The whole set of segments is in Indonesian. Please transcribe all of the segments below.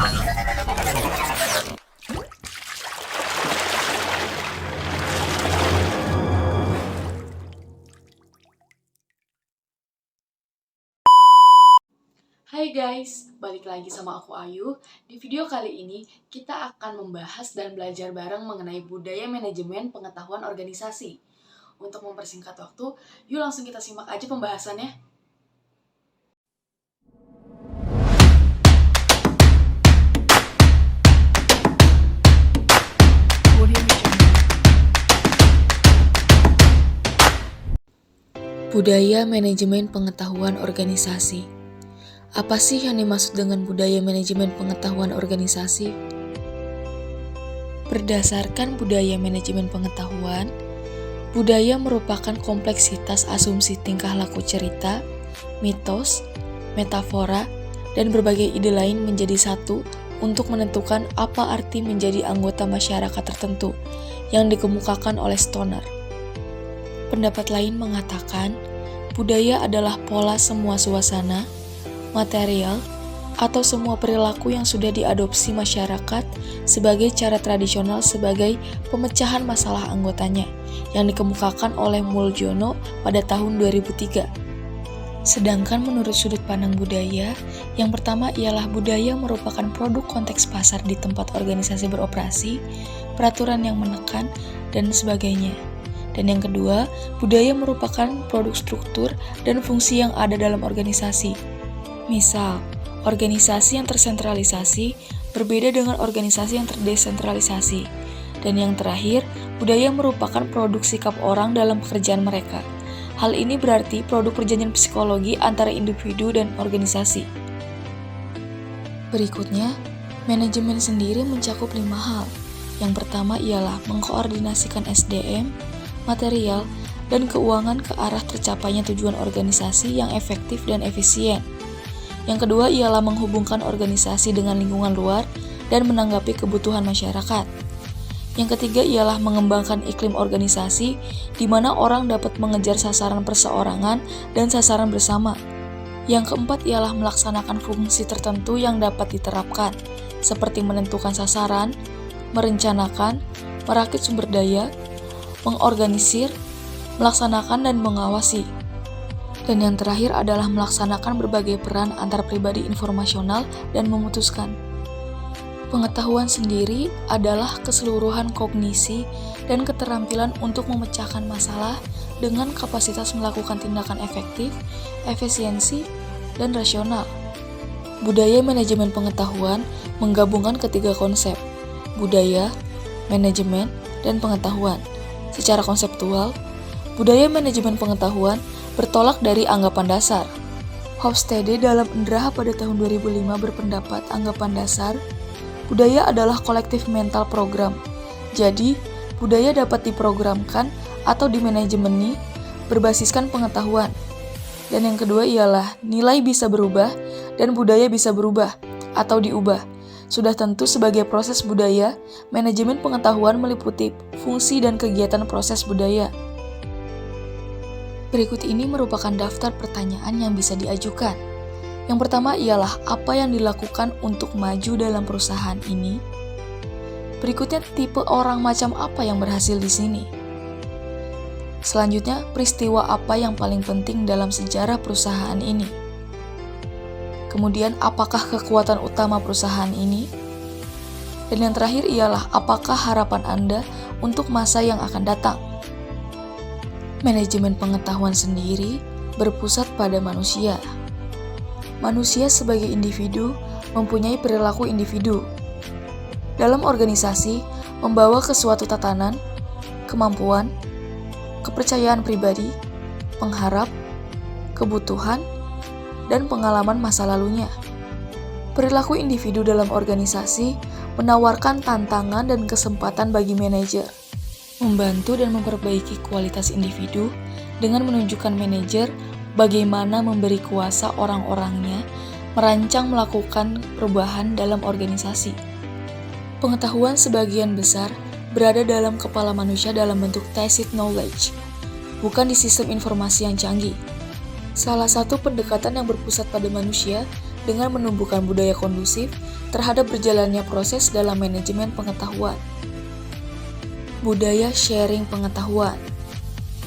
Hai guys, balik lagi sama aku Ayu. Di video kali ini, kita akan membahas dan belajar bareng mengenai budaya manajemen pengetahuan organisasi. Untuk mempersingkat waktu, yuk langsung kita simak aja pembahasannya. Budaya manajemen pengetahuan organisasi. Apa sih yang dimaksud dengan budaya manajemen pengetahuan organisasi? Berdasarkan budaya manajemen pengetahuan, budaya merupakan kompleksitas asumsi tingkah laku cerita, mitos, metafora, dan berbagai ide lain menjadi satu untuk menentukan apa arti menjadi anggota masyarakat tertentu yang dikemukakan oleh Stoner. Pendapat lain mengatakan, budaya adalah pola semua suasana, material, atau semua perilaku yang sudah diadopsi masyarakat sebagai cara tradisional sebagai pemecahan masalah anggotanya, yang dikemukakan oleh Muljono pada tahun 2003. Sedangkan menurut sudut pandang budaya, yang pertama ialah budaya merupakan produk konteks pasar di tempat organisasi beroperasi, peraturan yang menekan, dan sebagainya. Dan yang kedua, budaya merupakan produk struktur dan fungsi yang ada dalam organisasi. Misal, organisasi yang tersentralisasi berbeda dengan organisasi yang terdesentralisasi. Dan yang terakhir, budaya merupakan produk sikap orang dalam pekerjaan mereka. Hal ini berarti produk perjanjian psikologi antara individu dan organisasi. Berikutnya, manajemen sendiri mencakup 5 hal. Yang pertama ialah mengkoordinasikan SDM, material, dan keuangan ke arah tercapainya tujuan organisasi yang efektif dan efisien. Yang kedua ialah menghubungkan organisasi dengan lingkungan luar dan menanggapi kebutuhan masyarakat. Yang ketiga ialah mengembangkan iklim organisasi di mana orang dapat mengejar sasaran perseorangan dan sasaran bersama. Yang keempat ialah melaksanakan fungsi tertentu yang dapat diterapkan, seperti menentukan sasaran, merencanakan, merakit sumber daya, mengorganisir, melaksanakan, dan mengawasi. Dan yang terakhir adalah melaksanakan berbagai peran antar pribadi informasional dan memutuskan. Pengetahuan sendiri adalah keseluruhan kognisi dan keterampilan untuk memecahkan masalah dengan kapasitas melakukan tindakan efektif, efisiensi, dan rasional. Budaya manajemen pengetahuan menggabungkan ketiga konsep, budaya, manajemen, dan pengetahuan. Secara konseptual, budaya manajemen pengetahuan bertolak dari anggapan dasar. Hofstede dalam Indraha pada tahun 2005 berpendapat anggapan dasar, budaya adalah kolektif mental program. Jadi, budaya dapat diprogramkan atau dimanajemeni berbasiskan pengetahuan. Dan yang kedua ialah nilai bisa berubah dan budaya bisa berubah atau diubah. Sudah tentu sebagai proses budaya, manajemen pengetahuan meliputi fungsi dan kegiatan proses budaya. Berikut ini merupakan daftar pertanyaan yang bisa diajukan. Yang pertama ialah apa yang dilakukan untuk maju dalam perusahaan ini? Berikutnya tipe orang macam apa yang berhasil di sini? Selanjutnya, peristiwa apa yang paling penting dalam sejarah perusahaan ini? Kemudian, apakah kekuatan utama perusahaan ini? Dan yang terakhir ialah apakah harapan Anda untuk masa yang akan datang? Manajemen pengetahuan sendiri berpusat pada manusia. Manusia sebagai individu mempunyai perilaku individu. Dalam organisasi, membawa ke suatu tatanan, kemampuan, kepercayaan pribadi, pengharap, kebutuhan, dan pengalaman masa lalunya. Perilaku individu dalam organisasi menawarkan tantangan dan kesempatan bagi manajer, membantu dan memperbaiki kualitas individu dengan menunjukkan manajer bagaimana memberi kuasa orang-orangnya merancang melakukan perubahan dalam organisasi. Pengetahuan sebagian besar berada dalam kepala manusia dalam bentuk tacit knowledge, bukan di sistem informasi yang canggih. Salah satu pendekatan yang berpusat pada manusia dengan menumbuhkan budaya kondusif terhadap berjalannya proses dalam manajemen pengetahuan. Budaya sharing pengetahuan.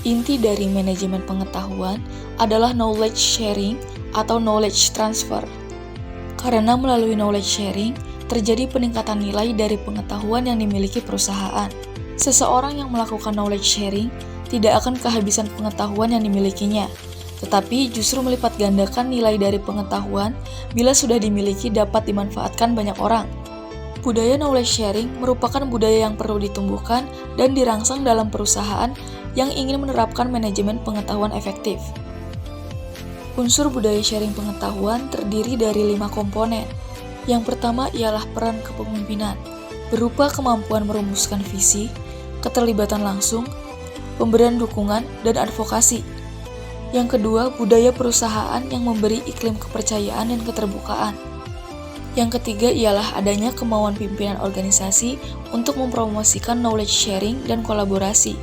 Inti dari manajemen pengetahuan adalah knowledge sharing atau knowledge transfer. Karena melalui knowledge sharing, terjadi peningkatan nilai dari pengetahuan yang dimiliki perusahaan. Seseorang yang melakukan knowledge sharing tidak akan kehabisan pengetahuan yang dimilikinya, tetapi justru melipat gandakan nilai dari pengetahuan bila sudah dimiliki dapat dimanfaatkan banyak orang. Budaya knowledge sharing merupakan budaya yang perlu ditumbuhkan dan dirangsang dalam perusahaan yang ingin menerapkan manajemen pengetahuan efektif. Unsur budaya sharing pengetahuan terdiri dari 5 komponen. Yang pertama ialah peran kepemimpinan, berupa kemampuan merumuskan visi, keterlibatan langsung, pemberian dukungan, dan advokasi. Yang kedua, budaya perusahaan yang memberi iklim kepercayaan dan keterbukaan. Yang ketiga ialah adanya kemauan pimpinan organisasi untuk mempromosikan knowledge sharing dan kolaborasi.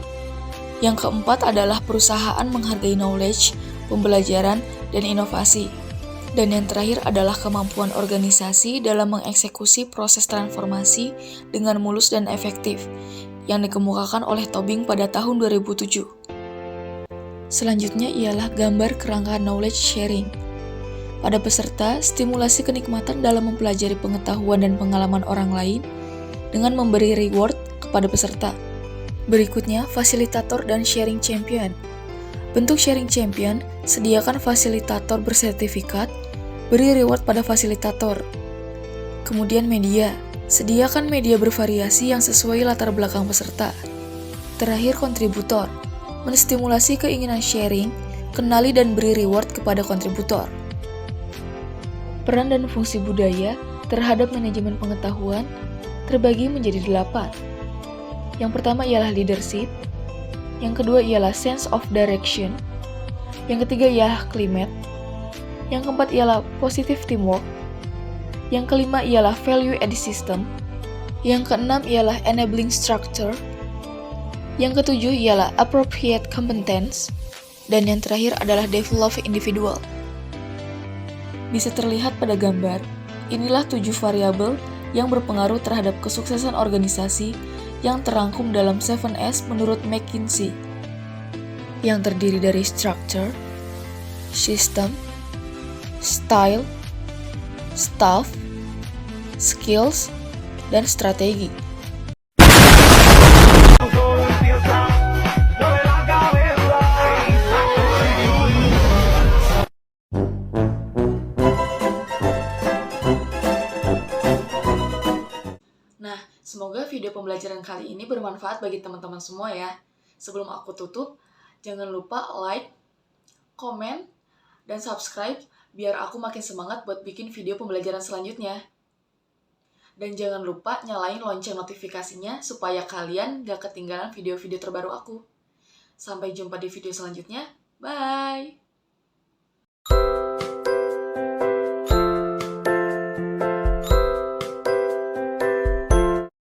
Yang keempat adalah perusahaan menghargai knowledge, pembelajaran, dan inovasi. Dan yang terakhir adalah kemampuan organisasi dalam mengeksekusi proses transformasi dengan mulus dan efektif, yang dikemukakan oleh Tobing pada tahun 2007. Selanjutnya ialah gambar kerangka knowledge sharing. Pada peserta, stimulasi kenikmatan dalam mempelajari pengetahuan dan pengalaman orang lain dengan memberi reward kepada peserta. Berikutnya, fasilitator dan sharing champion. Bentuk sharing champion, sediakan fasilitator bersertifikat, beri reward pada fasilitator. Kemudian media, sediakan media bervariasi yang sesuai latar belakang peserta. Terakhir, kontributor, menstimulasi keinginan sharing, kenali dan beri reward kepada kontributor. Peran dan fungsi budaya terhadap manajemen pengetahuan terbagi menjadi 8. Yang pertama ialah leadership, yang kedua ialah sense of direction, yang ketiga ialah climate, yang keempat ialah positive teamwork, yang kelima ialah value added system, yang keenam ialah enabling structure, yang ketujuh ialah appropriate competence, dan yang terakhir adalah develop individual. Bisa terlihat pada gambar, inilah 7 variabel yang berpengaruh terhadap kesuksesan organisasi yang terangkum dalam 7S menurut McKinsey, yang terdiri dari structure, system, style, staff, skills, dan strategi. Nah, semoga video pembelajaran kali ini bermanfaat bagi teman-teman semua ya. Sebelum aku tutup, jangan lupa like, komen, dan subscribe biar aku makin semangat buat bikin video pembelajaran selanjutnya. Dan jangan lupa nyalain lonceng notifikasinya supaya kalian gak ketinggalan video-video terbaru aku. Sampai jumpa di video selanjutnya. Bye!